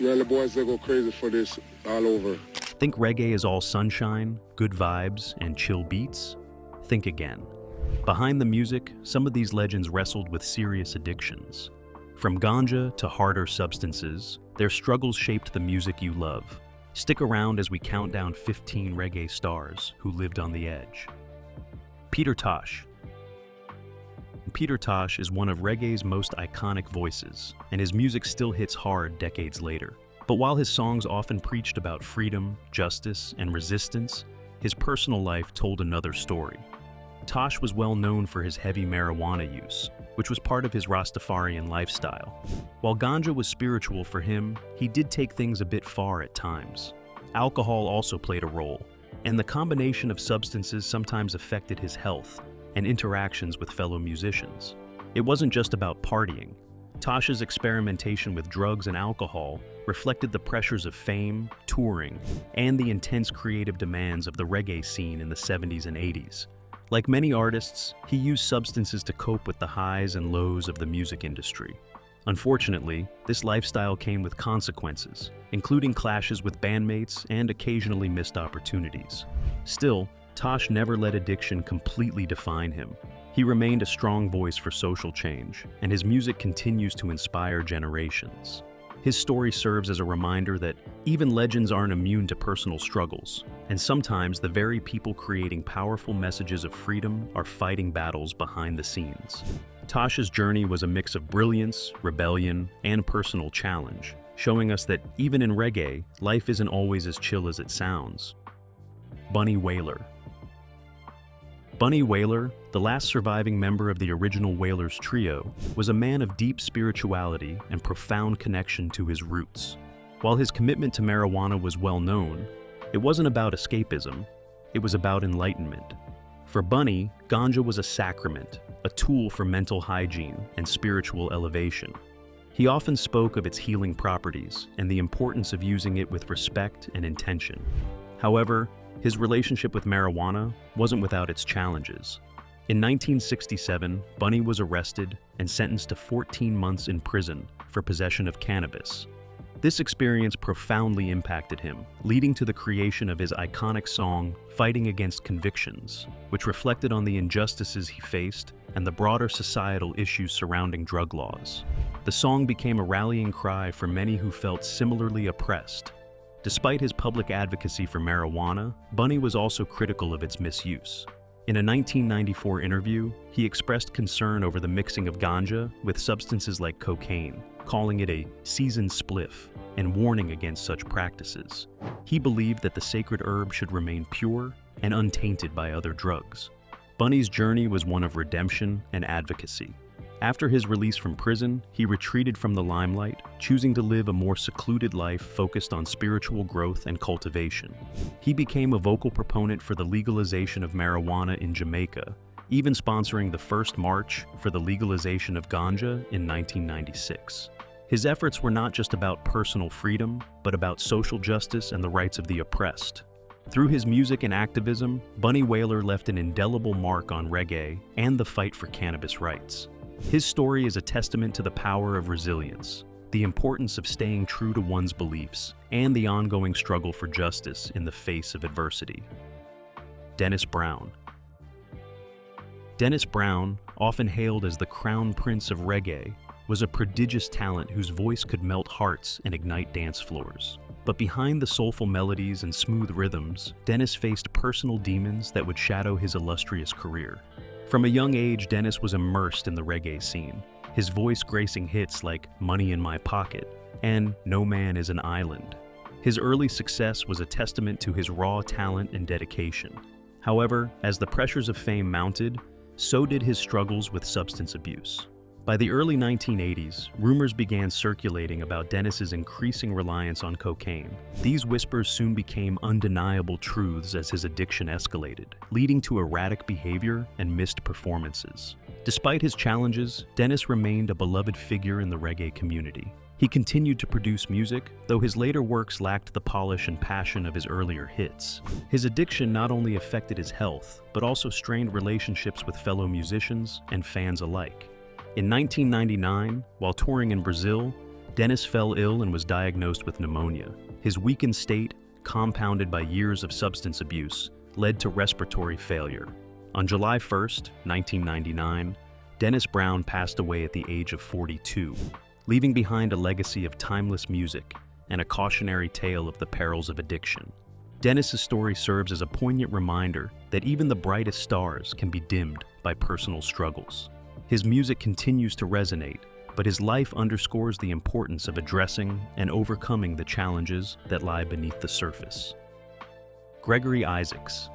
Yeah, the boys, they go crazy for this all over. Think reggae is all sunshine, good vibes, and chill beats? Think again. Behind the music, some of these legends wrestled with serious addictions. From ganja to harder substances, their struggles shaped the music you love. Stick around as we count down 15 reggae stars who lived on the edge. Peter Tosh. Peter Tosh is one of reggae's most iconic voices, and his music still hits hard decades later. But while his songs often preached about freedom, justice, and resistance, his personal life told another story. Tosh was well known for his heavy marijuana use, which was part of his Rastafarian lifestyle. While ganja was spiritual for him, he did take things a bit far at times. Alcohol also played a role, and the combination of substances sometimes affected his health and interactions with fellow musicians. It wasn't just about partying. Tosh's experimentation with drugs and alcohol reflected the pressures of fame, touring, and the intense creative demands of the reggae scene in the 70s and 80s. Like many artists, he used substances to cope with the highs and lows of the music industry. Unfortunately, this lifestyle came with consequences, including clashes with bandmates and occasionally missed opportunities. Still, Tosh never let addiction completely define him. He remained a strong voice for social change, and his music continues to inspire generations. His story serves as a reminder that even legends aren't immune to personal struggles, and sometimes the very people creating powerful messages of freedom are fighting battles behind the scenes. Tosh's journey was a mix of brilliance, rebellion, and personal challenge, showing us that even in reggae, life isn't always as chill as it sounds. Bunny Wailer. Bunny Wailer, the last surviving member of the original Wailers trio, was a man of deep spirituality and profound connection to his roots. While his commitment to marijuana was well known, it wasn't about escapism, it was about enlightenment. For Bunny, ganja was a sacrament, a tool for mental hygiene and spiritual elevation. He often spoke of its healing properties and the importance of using it with respect and intention. However, his relationship with marijuana wasn't without its challenges. In 1967, Bunny was arrested and sentenced to 14 months in prison for possession of cannabis. This experience profoundly impacted him, leading to the creation of his iconic song, Fighting Against Convictions, which reflected on the injustices he faced and the broader societal issues surrounding drug laws. The song became a rallying cry for many who felt similarly oppressed. Despite his public advocacy for marijuana, Bunny was also critical of its misuse. In a 1994 interview, he expressed concern over the mixing of ganja with substances like cocaine, calling it a seasoned spliff and warning against such practices. He believed that the sacred herb should remain pure and untainted by other drugs. Bunny's journey was one of redemption and advocacy. After his release from prison, he retreated from the limelight, choosing to live a more secluded life focused on spiritual growth and cultivation. He became a vocal proponent for the legalization of marijuana in Jamaica, even sponsoring the first march for the legalization of ganja in 1996. His efforts were not just about personal freedom, but about social justice and the rights of the oppressed. Through his music and activism, Bunny Wailer left an indelible mark on reggae and the fight for cannabis rights. His story is a testament to the power of resilience, the importance of staying true to one's beliefs, and the ongoing struggle for justice in the face of adversity. Dennis Brown. Dennis Brown, often hailed as the crown prince of reggae, was a prodigious talent whose voice could melt hearts and ignite dance floors. But behind the soulful melodies and smooth rhythms, Dennis faced personal demons that would shadow his illustrious career. From a young age, Dennis was immersed in the reggae scene, his voice gracing hits like Money in My Pocket and No Man is an Island. His early success was a testament to his raw talent and dedication. However, as the pressures of fame mounted, so did his struggles with substance abuse. By the early 1980s, rumors began circulating about Dennis's increasing reliance on cocaine. These whispers soon became undeniable truths as his addiction escalated, leading to erratic behavior and missed performances. Despite his challenges, Dennis remained a beloved figure in the reggae community. He continued to produce music, though his later works lacked the polish and passion of his earlier hits. His addiction not only affected his health, but also strained relationships with fellow musicians and fans alike. In 1999, while touring in Brazil, Dennis fell ill and was diagnosed with pneumonia. His weakened state, compounded by years of substance abuse, led to respiratory failure. On July 1st, 1999, Dennis Brown passed away at the age of 42, leaving behind a legacy of timeless music and a cautionary tale of the perils of addiction. Dennis's story serves as a poignant reminder that even the brightest stars can be dimmed by personal struggles. His music continues to resonate, but his life underscores the importance of addressing and overcoming the challenges that lie beneath the surface. Gregory Isaacs.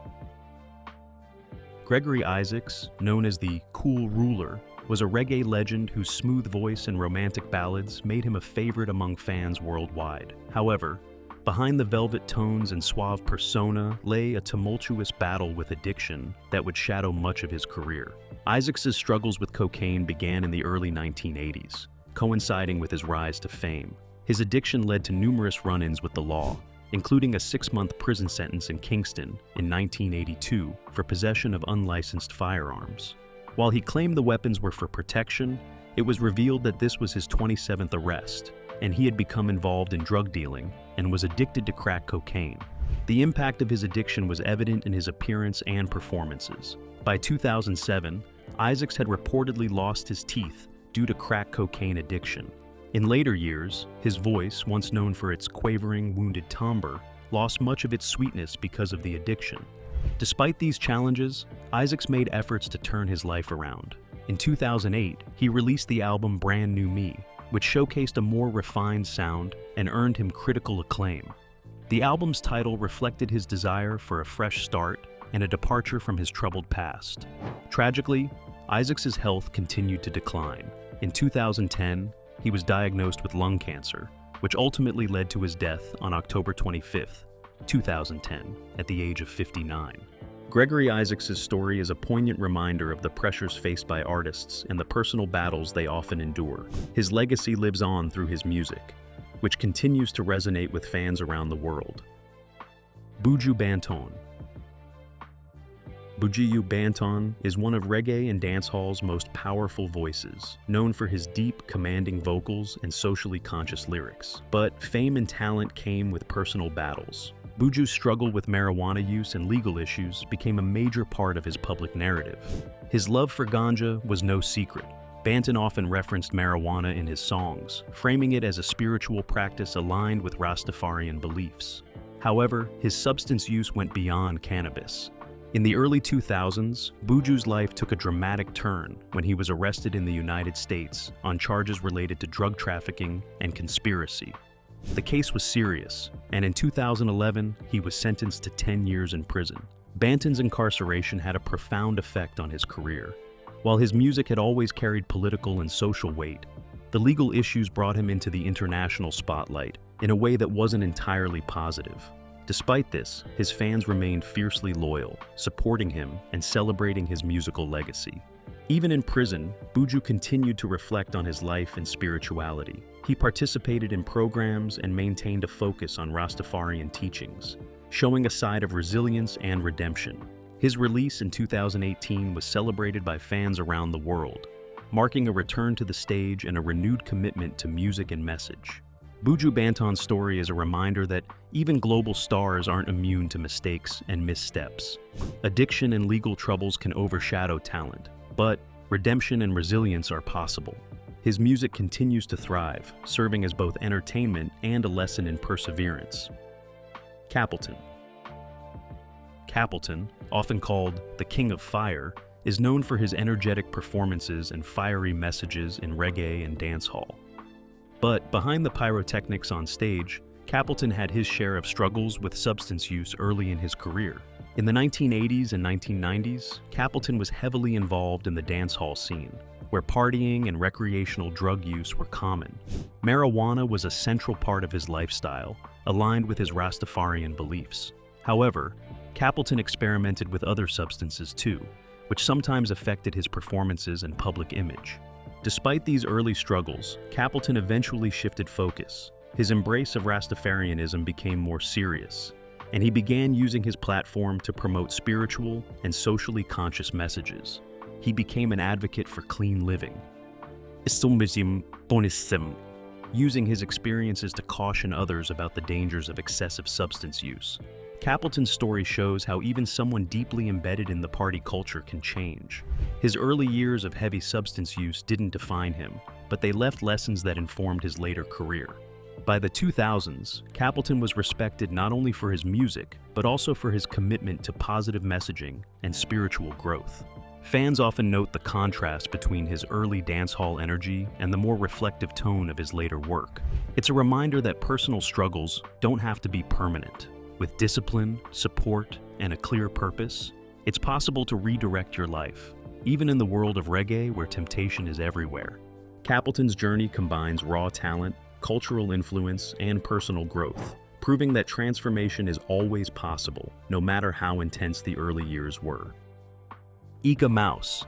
Gregory Isaacs, known as the Cool Ruler, was a reggae legend whose smooth voice and romantic ballads made him a favorite among fans worldwide. However, behind the velvet tones and suave persona lay a tumultuous battle with addiction that would shadow much of his career. Isaacs' struggles with cocaine began in the early 1980s, coinciding with his rise to fame. His addiction led to numerous run-ins with the law, including a 6-month prison sentence in Kingston in 1982 for possession of unlicensed firearms. While he claimed the weapons were for protection, it was revealed that this was his 27th arrest, and he had become involved in drug dealing and was addicted to crack cocaine. The impact of his addiction was evident in his appearance and performances. By 2007, Isaacs had reportedly lost his teeth due to crack cocaine addiction. In later years, his voice, once known for its quavering, wounded timbre, lost much of its sweetness because of the addiction. Despite these challenges, Isaacs made efforts to turn his life around. In 2008, he released the album Brand New Me, which showcased a more refined sound and earned him critical acclaim. The album's title reflected his desire for a fresh start and a departure from his troubled past. Tragically, Isaacs' health continued to decline. In 2010, he was diagnosed with lung cancer, which ultimately led to his death on October 25, 2010, at the age of 59. Gregory Isaacs' story is a poignant reminder of the pressures faced by artists and the personal battles they often endure. His legacy lives on through his music, which continues to resonate with fans around the world. Buju Banton. Buju Banton is one of reggae and dancehall's most powerful voices, known for his deep, commanding vocals and socially conscious lyrics. But fame and talent came with personal battles. Buju's struggle with marijuana use and legal issues became a major part of his public narrative. His love for ganja was no secret. Banton often referenced marijuana in his songs, framing it as a spiritual practice aligned with Rastafarian beliefs. However, his substance use went beyond cannabis. In the early 2000s, Buju's life took a dramatic turn when he was arrested in the United States on charges related to drug trafficking and conspiracy. The case was serious, and in 2011, he was sentenced to 10 years in prison. Banton's incarceration had a profound effect on his career. While his music had always carried political and social weight, the legal issues brought him into the international spotlight in a way that wasn't entirely positive. Despite this, his fans remained fiercely loyal, supporting him and celebrating his musical legacy. Even in prison, Buju continued to reflect on his life and spirituality. He participated in programs and maintained a focus on Rastafarian teachings, showing a side of resilience and redemption. His release in 2018 was celebrated by fans around the world, marking a return to the stage and a renewed commitment to music and message. Buju Banton's story is a reminder that even global stars aren't immune to mistakes and missteps. Addiction and legal troubles can overshadow talent, but redemption and resilience are possible. His music continues to thrive, serving as both entertainment and a lesson in perseverance. Capleton. Capleton, often called the King of Fire, is known for his energetic performances and fiery messages in reggae and dancehall. But behind the pyrotechnics on stage, Capleton had his share of struggles with substance use early in his career. In the 1980s and 1990s, Capleton was heavily involved in the dancehall scene, where partying and recreational drug use were common. Marijuana was a central part of his lifestyle, aligned with his Rastafarian beliefs. However, Capleton experimented with other substances too, which sometimes affected his performances and public image. Despite these early struggles, Capleton eventually shifted focus. His embrace of Rastafarianism became more serious, and he began using his platform to promote spiritual and socially conscious messages. He became an advocate for clean living. using his experiences to caution others about the dangers of excessive substance use. Capleton's story shows how even someone deeply embedded in the party culture can change. His early years of heavy substance use didn't define him, but they left lessons that informed his later career. By the 2000s, Capleton was respected not only for his music, but also for his commitment to positive messaging and spiritual growth. Fans often note the contrast between his early dancehall energy and the more reflective tone of his later work. It's a reminder that personal struggles don't have to be permanent. With discipline, support, and a clear purpose, it's possible to redirect your life, even in the world of reggae where temptation is everywhere. Capleton's journey combines raw talent, cultural influence, and personal growth, proving that transformation is always possible, no matter how intense the early years were. Eek-A-Mouse.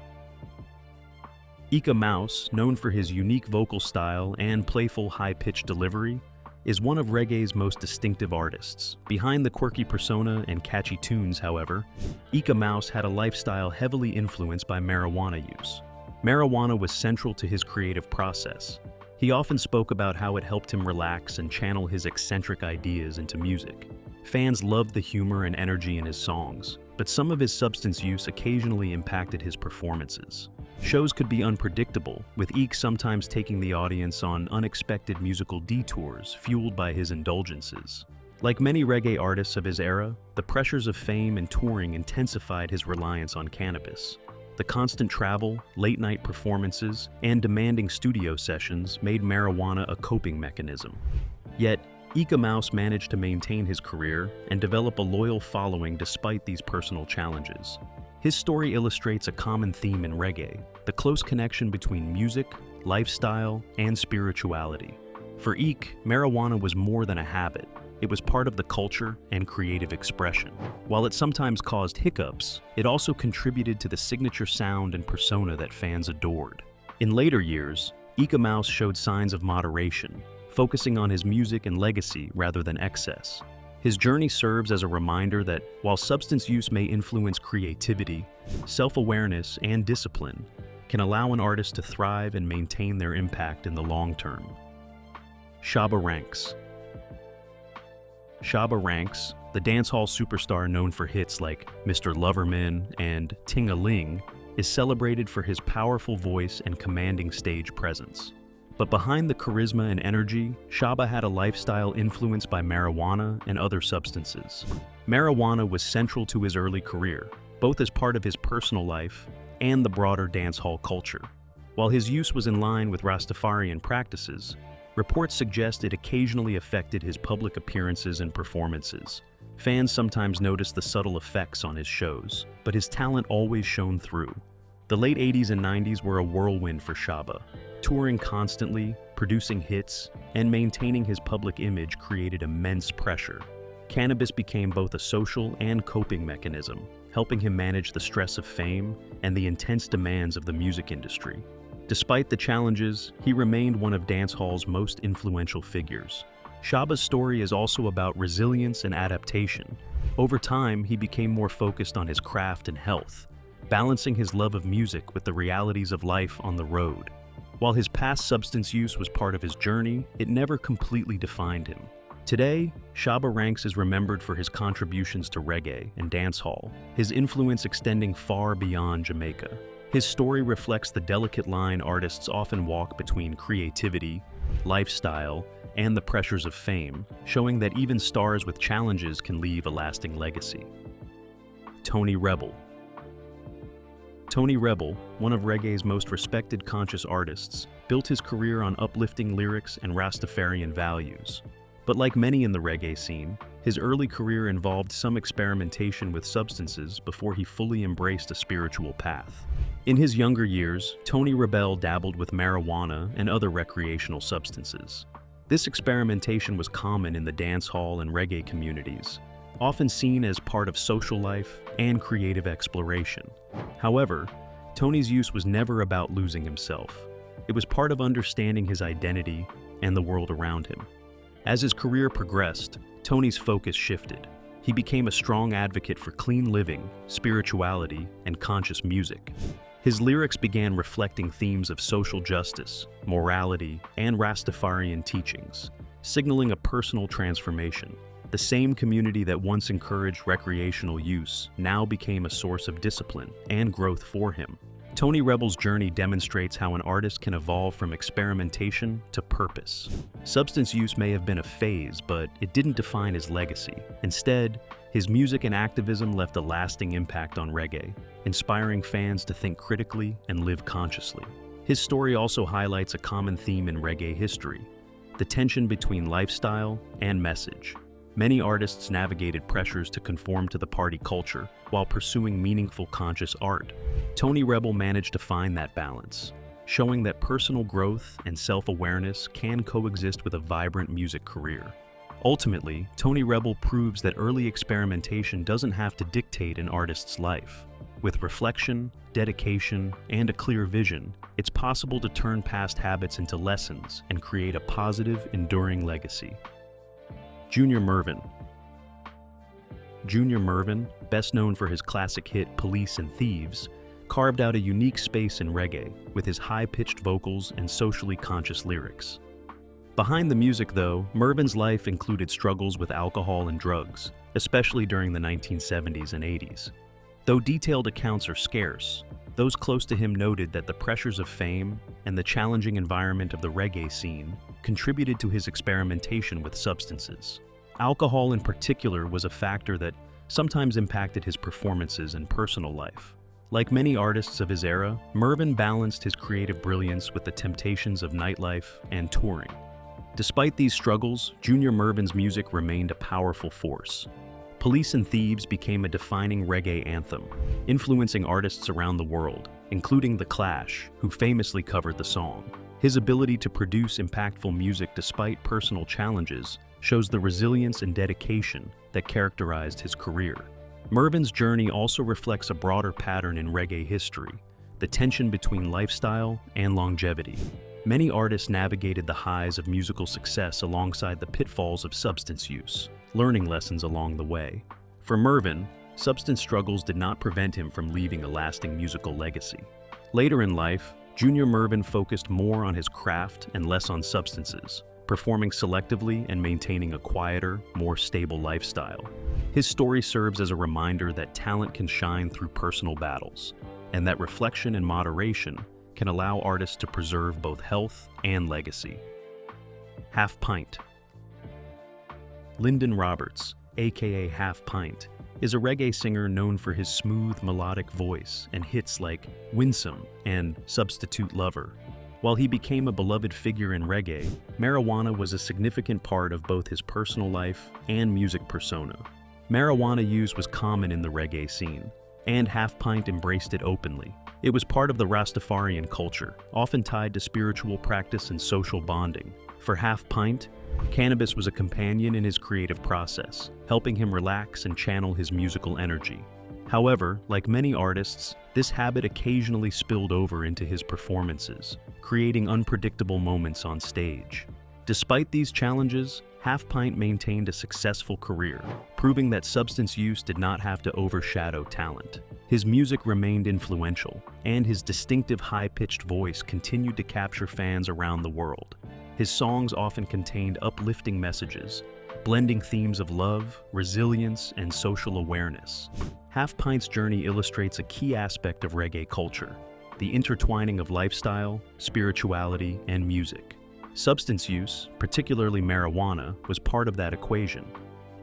Eek-A-Mouse, known for his unique vocal style and playful high-pitched delivery, is one of reggae's most distinctive artists. Behind the quirky persona and catchy tunes, however, Eek-A-Mouse had a lifestyle heavily influenced by marijuana use. Marijuana was central to his creative process. He often spoke about how it helped him relax and channel his eccentric ideas into music. Fans loved the humor and energy in his songs, but some of his substance use occasionally impacted his performances. Shows could be unpredictable, with Eek sometimes taking the audience on unexpected musical detours fueled by his indulgences. Like many reggae artists of his era, the pressures of fame and touring intensified his reliance on cannabis. The constant travel, late-night performances, and demanding studio sessions made marijuana a coping mechanism. Yet, Eek-A-Mouse managed to maintain his career and develop a loyal following despite these personal challenges. His story illustrates a common theme in reggae, the close connection between music, lifestyle, and spirituality. For Eek, marijuana was more than a habit. It was part of the culture and creative expression. While it sometimes caused hiccups, it also contributed to the signature sound and persona that fans adored. In later years, Eek-A-Mouse showed signs of moderation, focusing on his music and legacy rather than excess. His journey serves as a reminder that while substance use may influence creativity, self-awareness and discipline can allow an artist to thrive and maintain their impact in the long term. Shabba Ranks. Shabba Ranks, the dancehall superstar known for hits like Mr. Loverman and Ting-A-Ling, is celebrated for his powerful voice and commanding stage presence. But behind the charisma and energy, Shabba had a lifestyle influenced by marijuana and other substances. Marijuana was central to his early career, both as part of his personal life and the broader dancehall culture. While his use was in line with Rastafarian practices, reports suggest it occasionally affected his public appearances and performances. Fans sometimes noticed the subtle effects on his shows, but his talent always shone through. The late 80s and 90s were a whirlwind for Shabba. Touring constantly, producing hits, and maintaining his public image created immense pressure. Cannabis became both a social and coping mechanism, helping him manage the stress of fame and the intense demands of the music industry. Despite the challenges, he remained one of dancehall's most influential figures. Shabba's story is also about resilience and adaptation. Over time, he became more focused on his craft and health, balancing his love of music with the realities of life on the road. While his past substance use was part of his journey, it never completely defined him. Today, Shabba Ranks is remembered for his contributions to reggae and dancehall, his influence extending far beyond Jamaica. His story reflects the delicate line artists often walk between creativity, lifestyle, and the pressures of fame, showing that even stars with challenges can leave a lasting legacy. Tony Rebel. Tony Rebel, one of reggae's most respected conscious artists, built his career on uplifting lyrics and Rastafarian values. But like many in the reggae scene, his early career involved some experimentation with substances before he fully embraced a spiritual path. In his younger years, Tony Rebel dabbled with marijuana and other recreational substances. This experimentation was common in the dancehall and reggae communities, often seen as part of social life and creative exploration. However, Tony's use was never about losing himself. It was part of understanding his identity and the world around him. As his career progressed, Tony's focus shifted. He became a strong advocate for clean living, spirituality, and conscious music. His lyrics began reflecting themes of social justice, morality, and Rastafarian teachings, signaling a personal transformation. The same community that once encouraged recreational use now became a source of discipline and growth for him. Tony Rebel's journey demonstrates how an artist can evolve from experimentation to purpose. Substance use may have been a phase, but it didn't define his legacy. Instead, his music and activism left a lasting impact on reggae, inspiring fans to think critically and live consciously. His story also highlights a common theme in reggae history: the tension between lifestyle and message. Many artists navigated pressures to conform to the party culture while pursuing meaningful conscious art. Tony Rebel managed to find that balance, showing that personal growth and self-awareness can coexist with a vibrant music career. Ultimately, Tony Rebel proves that early experimentation doesn't have to dictate an artist's life. With reflection, dedication, and a clear vision, it's possible to turn past habits into lessons and create a positive, enduring legacy. Junior Murvin. Junior Murvin, best known for his classic hit Police and Thieves, carved out a unique space in reggae with his high-pitched vocals and socially conscious lyrics. Behind the music, though, Murvin's life included struggles with alcohol and drugs, especially during the 1970s and 80s. Though detailed accounts are scarce, those close to him noted that the pressures of fame and the challenging environment of the reggae scene contributed to his experimentation with substances. Alcohol in particular was a factor that sometimes impacted his performances and personal life. Like many artists of his era, Murvin balanced his creative brilliance with the temptations of nightlife and touring. Despite these struggles, Junior Murvin's music remained a powerful force. Police and Thieves became a defining reggae anthem, influencing artists around the world, including The Clash, who famously covered the song. His ability to produce impactful music despite personal challenges shows the resilience and dedication that characterized his career. Murvin's journey also reflects a broader pattern in reggae history: the tension between lifestyle and longevity. Many artists navigated the highs of musical success alongside the pitfalls of substance use, learning lessons along the way. For Murvin, substance struggles did not prevent him from leaving a lasting musical legacy. Later in life, Junior Murvin focused more on his craft and less on substances, performing selectively and maintaining a quieter, more stable lifestyle. His story serves as a reminder that talent can shine through personal battles, and that reflection and moderation can allow artists to preserve both health and legacy. Half Pint. Lyndon Roberts, aka Half Pint, is a reggae singer known for his smooth, melodic voice and hits like Winsome and Substitute Lover. While he became a beloved figure in reggae, marijuana was a significant part of both his personal life and music persona. Marijuana use was common in the reggae scene, and Half Pint embraced it openly. It was part of the Rastafarian culture, often tied to spiritual practice and social bonding. For Half Pint, cannabis was a companion in his creative process, helping him relax and channel his musical energy. However, like many artists, this habit occasionally spilled over into his performances, creating unpredictable moments on stage. Despite these challenges, Half Pint maintained a successful career, proving that substance use did not have to overshadow talent. His music remained influential, and his distinctive high-pitched voice continued to capture fans around the world. His songs often contained uplifting messages, blending themes of love, resilience, and social awareness. Half Pint's journey illustrates a key aspect of reggae culture: the intertwining of lifestyle, spirituality, and music. Substance use, particularly marijuana, was part of that equation,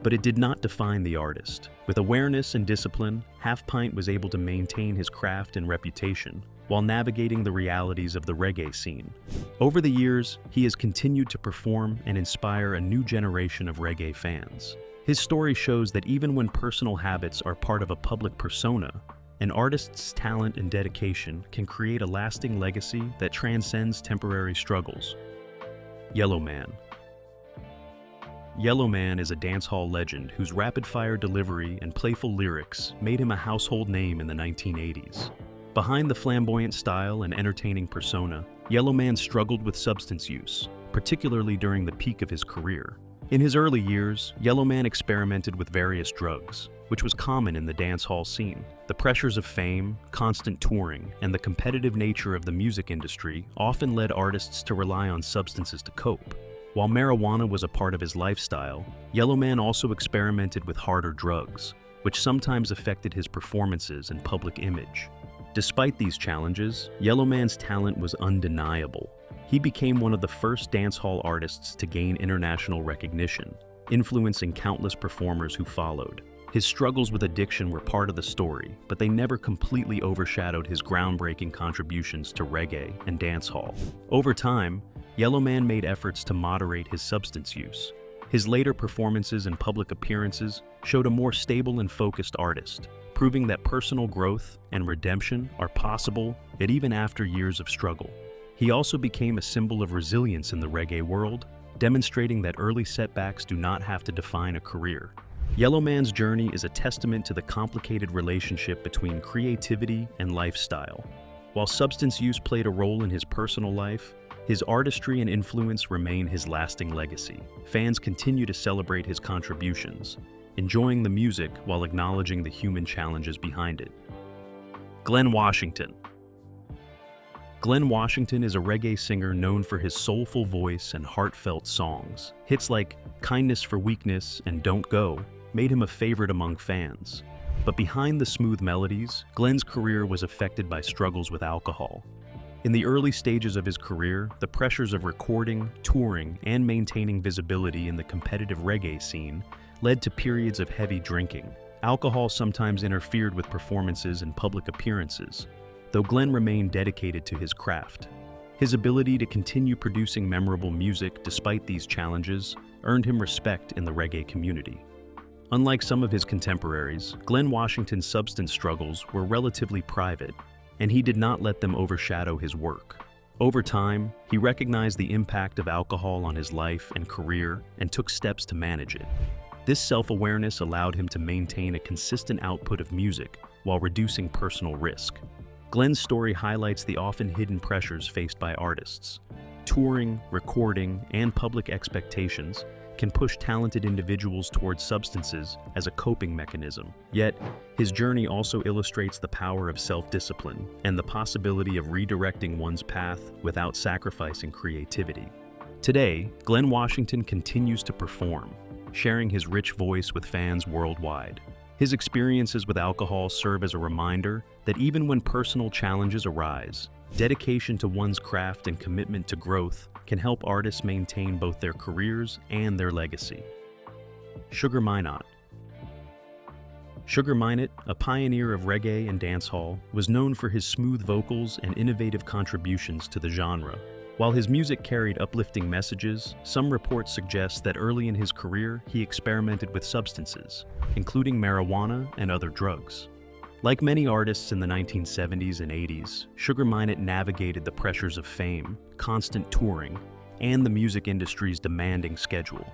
but it did not define the artist. With awareness and discipline, Half Pint was able to maintain his craft and reputation while navigating the realities of the reggae scene. Over the years, he has continued to perform and inspire a new generation of reggae fans. His story shows that even when personal habits are part of a public persona, an artist's talent and dedication can create a lasting legacy that transcends temporary struggles. Yellowman. Yellowman is a dancehall legend whose rapid-fire delivery and playful lyrics made him a household name in the 1980s. Behind the flamboyant style and entertaining persona, Yellowman struggled with substance use, particularly during the peak of his career. In his early years, Yellowman experimented with various drugs, which was common in the dancehall scene. The pressures of fame, constant touring, and the competitive nature of the music industry often led artists to rely on substances to cope. While marijuana was a part of his lifestyle, Yellowman also experimented with harder drugs, which sometimes affected his performances and public image. Despite these challenges, Yellowman's talent was undeniable. He became one of the first dancehall artists to gain international recognition, influencing countless performers who followed. His struggles with addiction were part of the story, but they never completely overshadowed his groundbreaking contributions to reggae and dancehall. Over time, Yellowman made efforts to moderate his substance use. His later performances and public appearances showed a more stable and focused artist, proving that personal growth and redemption are possible even after years of struggle. He also became a symbol of resilience in the reggae world, demonstrating that early setbacks do not have to define a career. Yellowman's journey is a testament to the complicated relationship between creativity and lifestyle. While substance use played a role in his personal life, his artistry and influence remain his lasting legacy. Fans continue to celebrate his contributions, enjoying the music while acknowledging the human challenges behind it. Glen Washington. Glen Washington is a reggae singer known for his soulful voice and heartfelt songs. Hits like Kindness for Weakness and Don't Go made him a favorite among fans. But behind the smooth melodies, Glen's career was affected by struggles with alcohol. In the early stages of his career, the pressures of recording, touring, and maintaining visibility in the competitive reggae scene led to periods of heavy drinking. Alcohol sometimes interfered with performances and public appearances, though Glen remained dedicated to his craft. His ability to continue producing memorable music despite these challenges earned him respect in the reggae community. Unlike some of his contemporaries, Glen Washington's substance struggles were relatively private, and he did not let them overshadow his work. Over time, he recognized the impact of alcohol on his life and career and took steps to manage it. This self-awareness allowed him to maintain a consistent output of music while reducing personal risk. Glen's story highlights the often hidden pressures faced by artists. Touring, recording, and public expectations can push talented individuals towards substances as a coping mechanism. Yet, his journey also illustrates the power of self-discipline and the possibility of redirecting one's path without sacrificing creativity. Today, Glen Washington continues to perform, sharing his rich voice with fans worldwide. His experiences with alcohol serve as a reminder that even when personal challenges arise, dedication to one's craft and commitment to growth can help artists maintain both their careers and their legacy. Minott. Minott, a pioneer of reggae and dancehall, was known for his smooth vocals and innovative contributions to the genre. While his music carried uplifting messages, some reports suggest that early in his career he experimented with substances, including marijuana and other drugs. Like many artists in the 1970s and 80s, Minott navigated the pressures of fame, constant touring, and the music industry's demanding schedule.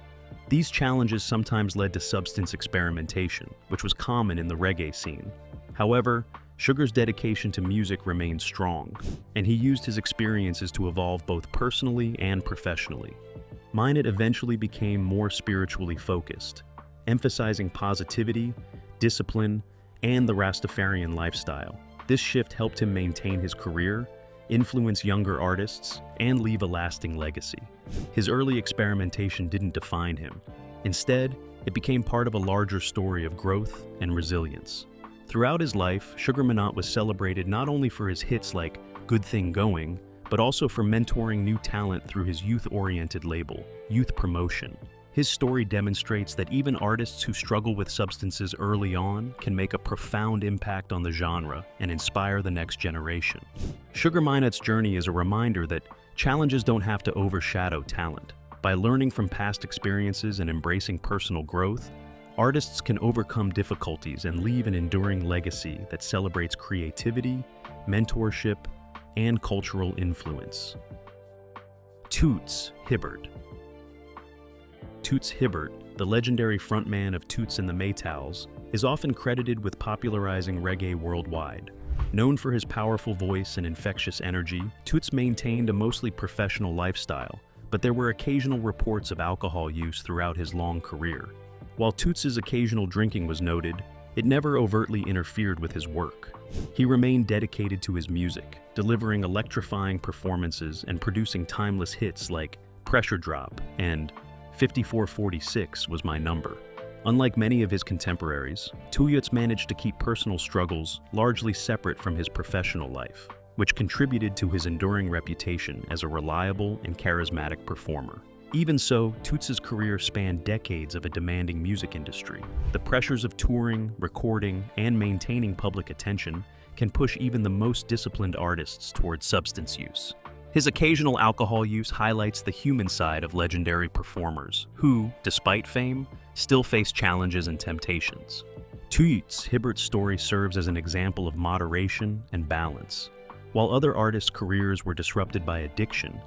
These challenges sometimes led to substance experimentation, which was common in the reggae scene. However, Sugar's dedication to music remained strong, and he used his experiences to evolve both personally and professionally. Minott eventually became more spiritually focused, emphasizing positivity, discipline, and the Rastafarian lifestyle. This shift helped him maintain his career, influence younger artists, and leave a lasting legacy. His early experimentation didn't define him. Instead, it became part of a larger story of growth and resilience. Throughout his life, Minott was celebrated not only for his hits like Good Thing Going, but also for mentoring new talent through his youth-oriented label, Youth Promotion. His story demonstrates that even artists who struggle with substances early on can make a profound impact on the genre and inspire the next generation. Minott's journey is a reminder that challenges don't have to overshadow talent. By learning from past experiences and embracing personal growth, artists can overcome difficulties and leave an enduring legacy that celebrates creativity, mentorship, and cultural influence. Toots Hibbert. Toots Hibbert, the legendary frontman of Toots and the Maytals, is often credited with popularizing reggae worldwide. Known for his powerful voice and infectious energy, Toots maintained a mostly professional lifestyle, but there were occasional reports of alcohol use throughout his long career. While Toots' occasional drinking was noted, it never overtly interfered with his work. He remained dedicated to his music, delivering electrifying performances and producing timeless hits like Pressure Drop and 5446 Was My Number. Unlike many of his contemporaries, Toots managed to keep personal struggles largely separate from his professional life, which contributed to his enduring reputation as a reliable and charismatic performer. Even so, Toots' career spanned decades of a demanding music industry. The pressures of touring, recording, and maintaining public attention can push even the most disciplined artists towards substance use. His occasional alcohol use highlights the human side of legendary performers who, despite fame, still face challenges and temptations. Toots Hibbert's story serves as an example of moderation and balance. While other artists' careers were disrupted by addiction,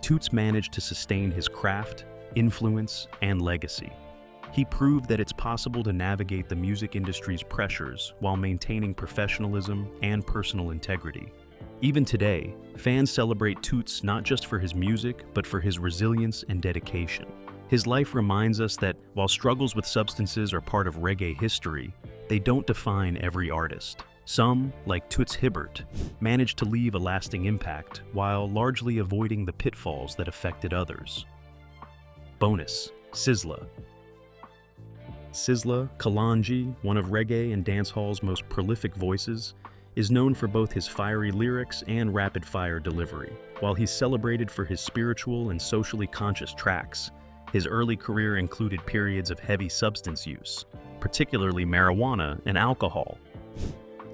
Toots managed to sustain his craft, influence, and legacy. He proved that it's possible to navigate the music industry's pressures while maintaining professionalism and personal integrity. Even today, fans celebrate Toots not just for his music, but for his resilience and dedication. His life reminds us that while struggles with substances are part of reggae history, they don't define every artist. Some, like Toots Hibbert, managed to leave a lasting impact while largely avoiding the pitfalls that affected others. Bonus: Sizzla. Sizzla Kalonji, one of reggae and dancehall's most prolific voices, is known for both his fiery lyrics and rapid-fire delivery. While he's celebrated for his spiritual and socially conscious tracks, his early career included periods of heavy substance use, particularly marijuana and alcohol.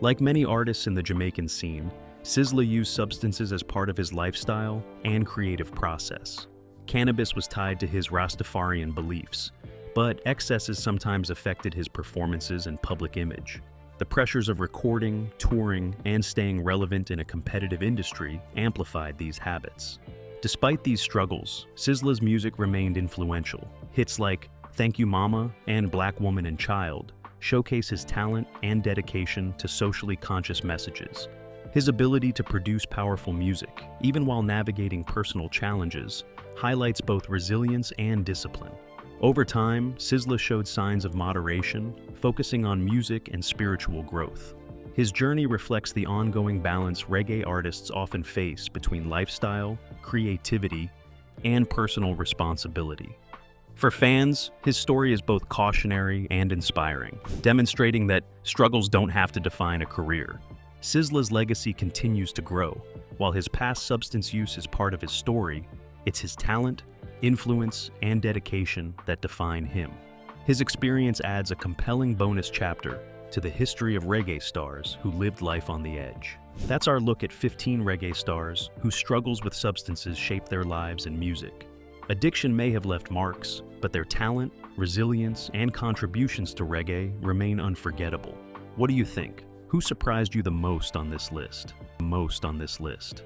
Like many artists in the Jamaican scene, Sizzla used substances as part of his lifestyle and creative process. Cannabis was tied to his Rastafarian beliefs, but excesses sometimes affected his performances and public image. The pressures of recording, touring, and staying relevant in a competitive industry amplified these habits. Despite these struggles, Sizzla's music remained influential. Hits like Thank You Mama and Black Woman and Child showcase his talent and dedication to socially conscious messages. His ability to produce powerful music, even while navigating personal challenges, highlights both resilience and discipline. Over time, Sizzla showed signs of moderation, focusing on music and spiritual growth. His journey reflects the ongoing balance reggae artists often face between lifestyle, creativity, and personal responsibility. For fans, his story is both cautionary and inspiring, demonstrating that struggles don't have to define a career. Sizzla's legacy continues to grow. While his past substance use is part of his story, it's his talent, influence, and dedication that define him. His experience adds a compelling bonus chapter to the history of reggae stars who lived life on the edge. That's our look at 15 reggae stars whose struggles with substances shaped their lives and music. Addiction may have left marks, but their talent, resilience, and contributions to reggae remain unforgettable. What do you think? Who surprised you the most on this list? Most on this list.